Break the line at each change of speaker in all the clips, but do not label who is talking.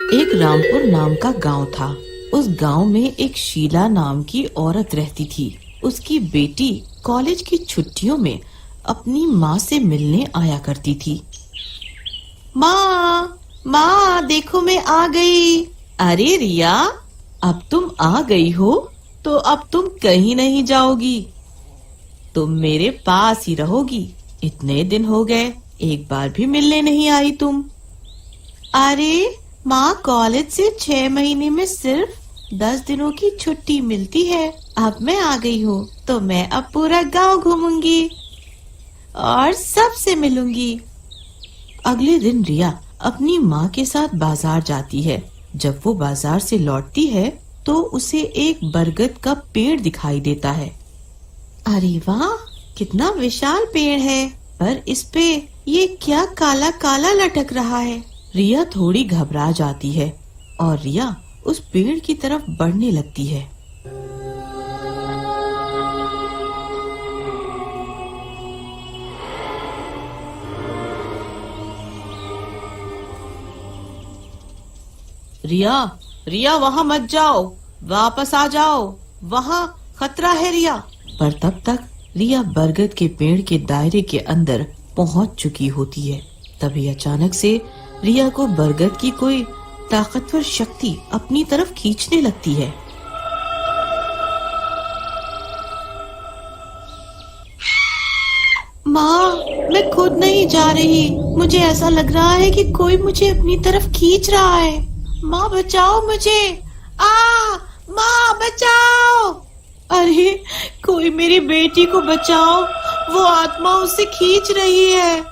एक रामपुर नाम का गांव था। उस गांव में एक शीला नाम की औरत रहती थी। उसकी बेटी कॉलेज की छुट्टियों में अपनी माँ से मिलने आया करती थी। माँ, माँ देखो मैं आ गई। अरे रिया, अब तुम आ गई हो तो अब तुम कहीं नहीं जाओगी। तुम मेरे पास ही रहोगी। इतने दिन हो गए, एक बार भी मिलने नहीं आई तुम। अरे माँ, कॉलेज से 6 महीने में सिर्फ 10 दिनों की छुट्टी मिलती है। अब मैं आ गई हूँ तो मैं अब पूरा गांव घूमूंगी और सबसे मिलूंगी। अगले दिन रिया अपनी माँ के साथ बाजार जाती है। जब वो बाजार से लौटती है तो उसे एक बरगद का पेड़ दिखाई देता है। अरे वाह, कितना विशाल पेड़ है, पर इस पे ये क्या काला काला लटक रहा है। रिया थोड़ी घबरा जाती है और रिया उस पेड़ की तरफ बढ़ने लगती है। रिया, रिया वहाँ मत जाओ, वापस आ जाओ, वहाँ खतरा है रिया। पर तब तक रिया बरगद के पेड़ के दायरे के अंदर पहुँच चुकी होती है। तभी अचानक से रिया को बरगद की कोई ताकतवर शक्ति अपनी तरफ खींचने लगती है। माँ, मैं खुद नहीं जा रही। मुझे ऐसा लग रहा है कि कोई मुझे अपनी तरफ खींच रहा है। माँ बचाओ मुझे। माँ बचाओ। अरे कोई मेरी बेटी को बचाओ, वो आत्मा उसे खींच रही है।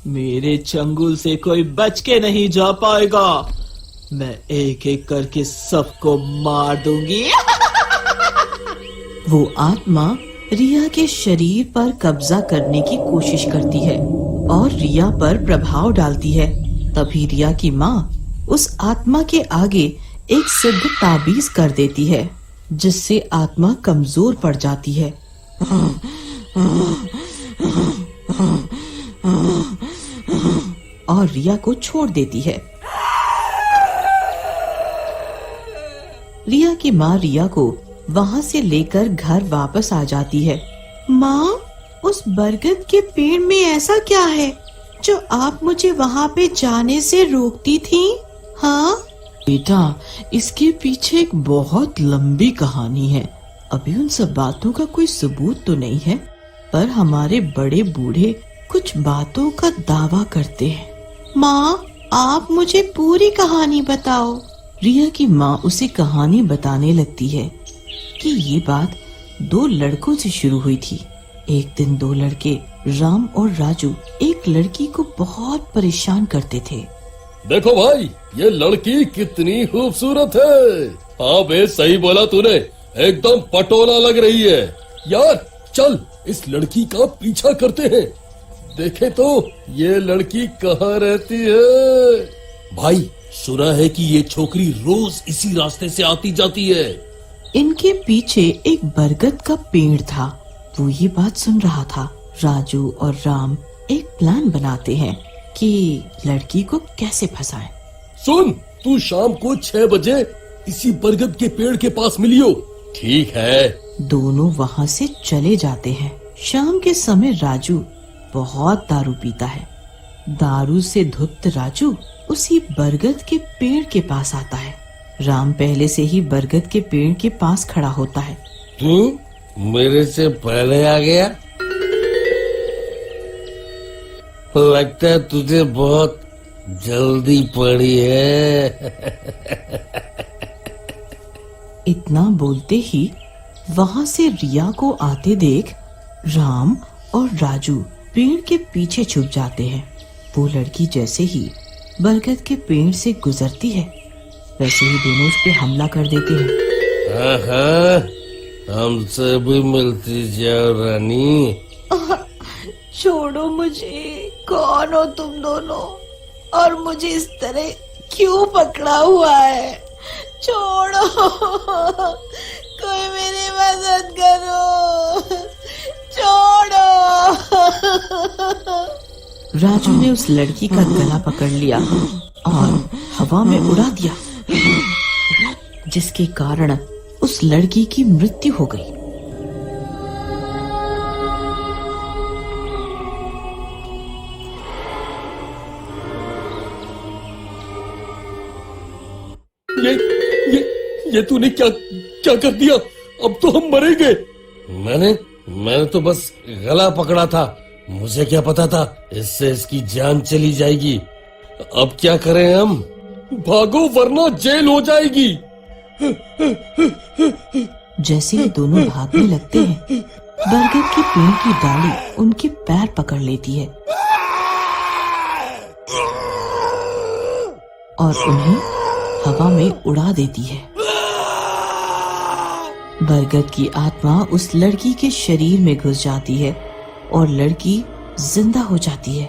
मेरे चंगुल से कोई बच के नहीं जा पाएगा। मैं एक एक करके सबको मार दूंगी।
वो आत्मा रिया के शरीर पर कब्जा करने की कोशिश करती है और रिया पर प्रभाव डालती है। तभी रिया की माँ उस आत्मा के आगे एक सिद्ध ताबीज कर देती है, जिससे आत्मा कमजोर पड़ जाती है। और रिया को छोड़ देती है। रिया की माँ रिया को वहाँ से लेकर घर वापस आ जाती है। माँ, उस बरगद के पेड़ में ऐसा क्या है जो आप मुझे वहाँ पे जाने से रोकती थी? हाँ
बेटा, इसके पीछे एक बहुत लंबी कहानी है। अभी उन सब बातों का कोई सबूत तो नहीं है, पर हमारे बड़े बूढ़े कुछ बातों का दावा करते हैं।
माँ, आप मुझे पूरी कहानी बताओ।
रिया की माँ उसे कहानी बताने लगती है कि ये बात 2 लड़कों से शुरू हुई थी। एक दिन 2 लड़के राम और राजू एक लड़की को बहुत परेशान करते थे।
देखो भाई, ये लड़की कितनी खूबसूरत है। हाँ बे, सही बोला तूने, एकदम पटोला लग रही है। यार चल इस लड़की का पीछा करते हैं, देखे तो ये लड़की कहाँ रहती है। भाई सुना है कि ये छोकरी रोज इसी रास्ते से आती जाती है।
इनके पीछे एक बरगद का पेड़ था। वो ये बात सुन रहा था। राजू और राम एक प्लान बनाते हैं कि लड़की को कैसे फंसाएं।
सुन, तू शाम को 6 बजे इसी बरगद के पेड़ के पास मिलियो। ठीक है।
दोनों वहाँ से चले जाते हैं। शाम के समय राजू बहुत दारू पीता है। दारू से धुत राजू उसी बरगद के पेड़ के पास आता है। राम पहले से ही बरगद के पेड़ के पास खड़ा होता है।
तू मेरे से पहले आ गया? लगता है तुझे बहुत जल्दी पड़ी है।
इतना बोलते ही वहाँ से रिया को आते देख राम और राजू पेड़ के पीछे छुप जाते हैं। वो लड़की जैसे ही बरगद के पेड़ से गुजरती है, वैसे ही दोनों उस पे हमला कर देते हैं।
हमसे भी मिलती जाओ रानी।
छोड़ो मुझे, कौन हो तुम दोनों और मुझे इस तरह क्यों पकड़ा हुआ है? छोड़ो, कोई मेरी मदद करो, छोड़ो।
राजू ने उस लड़की का गला पकड़ लिया और हवा में उड़ा दिया, जिसके कारण उस लड़की की मृत्यु हो गई।
ये तूने क्या क्या कर दिया? अब तो हम मरेंगे। मैंने तो बस गला पकड़ा था, मुझे क्या पता था इससे इसकी जान चली जाएगी। अब क्या करें हम? भागो वरना जेल हो जाएगी।
जैसे ही दोनों भागने लगते हैं, बरगद के पेड़ की डाली उनके पैर पकड़ लेती है और उन्हें हवा में उड़ा देती है। बरगद की आत्मा उस लड़की के शरीर में घुस जाती है और लड़की जिंदा हो जाती है।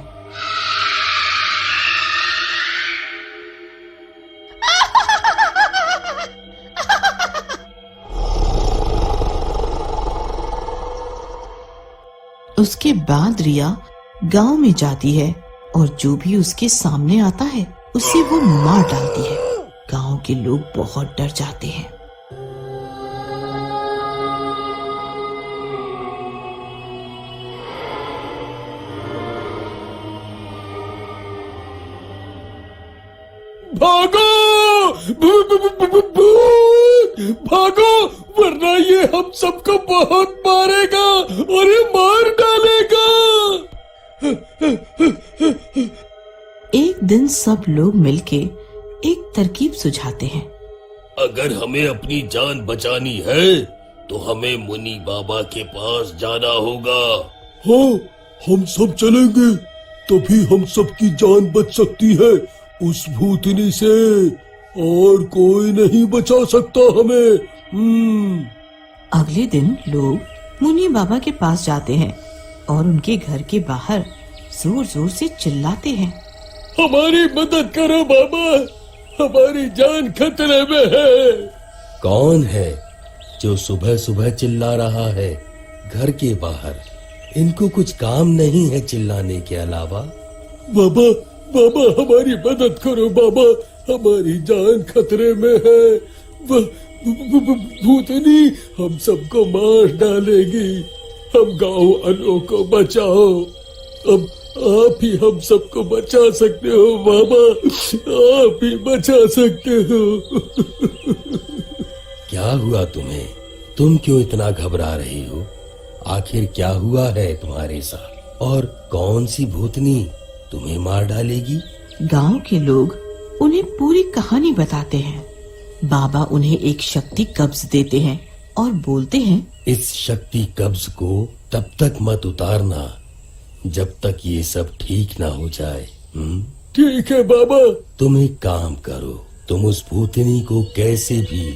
उसके बाद रिया गांव में जाती है और जो भी उसके सामने आता है उसे वो मार डालती है। गांव के लोग बहुत डर जाते हैं।
भागो भागो वरना ये हम सबको बहुत मारेगा और ये मार डालेगा।
एक दिन सब लोग मिलके एक तरकीब सुझाते हैं।
अगर हमें अपनी जान बचानी है तो हमें मुनि बाबा के पास जाना होगा। हाँ, हम सब चलेंगे, तभी हम सबकी जान बच सकती है उस भूतनी से, और कोई नहीं बचा सकता हमें।
अगले दिन लोग मुनि बाबा के पास जाते हैं और उनके घर के बाहर जोर जोर से चिल्लाते हैं,
हमारी मदद करो बाबा, हमारी जान खतरे में है। कौन है जो सुबह सुबह चिल्ला रहा है घर के बाहर? इनको कुछ काम नहीं है चिल्लाने के अलावा। बाबा बाबा हमारी मदद करो बाबा, हमारी जान खतरे में है। भूतनी हम सबको मार डालेगी, हम गांव वालों को बचाओ। अब आप ही हम सबको बचा सकते हो बाबा, आप ही बचा सकते हो। क्या हुआ तुम्हें? तुम क्यों इतना घबरा रही हो? आखिर क्या हुआ है तुम्हारे साथ? और कौन सी भूतनी तुम्हें मार डालेगी?
गांव के लोग उन्हें पूरी कहानी बताते हैं। बाबा उन्हें एक शक्ति कब्ज देते हैं और बोलते हैं,
इस शक्ति कब्ज को तब तक मत उतारना जब तक ये सब ठीक ना हो जाए। ठीक है बाबा। तुम एक काम करो, तुम उस भूतनी को कैसे भी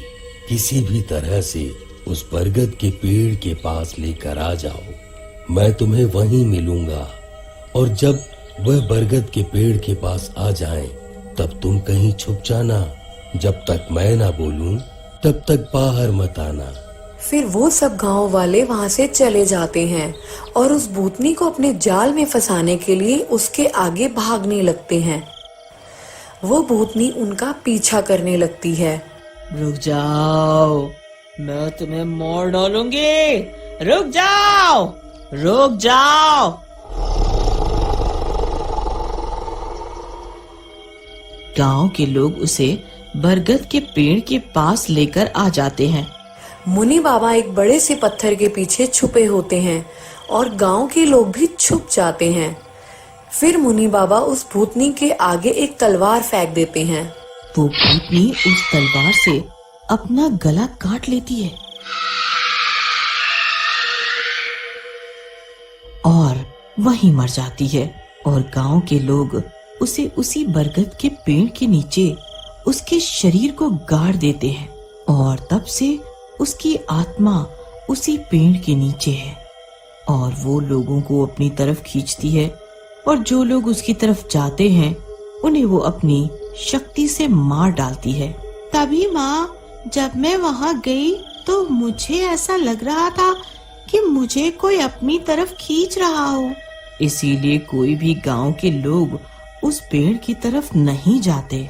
किसी भी तरह से उस बरगद के पेड़ के पास लेकर आ जाओ। मैं तुम्हें वहीं मिलूंगा, और जब वह बरगद के पेड़ के पास आ जाए तब तुम कहीं छुप जाना। जब तक मैं ना बोलूं तब तक बाहर मत आना।
फिर वो सब गांव वाले वहां से चले जाते हैं और उस भूतनी को अपने जाल में फंसाने के लिए उसके आगे भागने लगते हैं। वो भूतनी उनका पीछा करने लगती है।
रुक जाओ, मैं तुम्हें मार डालूंगी। रुक जाओ, रुक जाओ।
गांव के लोग उसे बरगद के पेड़ के पास लेकर आ जाते हैं।
मुनि बाबा एक बड़े से पत्थर के पीछे छुपे होते हैं और गांव के लोग भी छुप जाते हैं। फिर मुनि बाबा उस भूतनी के आगे एक तलवार फेंक देते हैं।
वो भूतनी उस तलवार से अपना गला काट लेती है और वहीं मर जाती है। और गांव के लोग उसे उसी बरगद के पेड़ के नीचे उसके शरीर को गाड़ देते हैं, और तब से उसकी आत्मा उसी पेड़ के नीचे है और वो लोगों को अपनी तरफ खींचती है, और जो लोग उसकी तरफ जाते हैं उन्हें वो अपनी शक्ति से मार डालती है।
तभी माँ, जब मैं वहाँ गई तो मुझे ऐसा लग रहा था कि मुझे कोई अपनी तरफ खींच रहा हो।
इसीलिए कोई भी गांव के लोग उस पेड़ की तरफ नहीं जाते।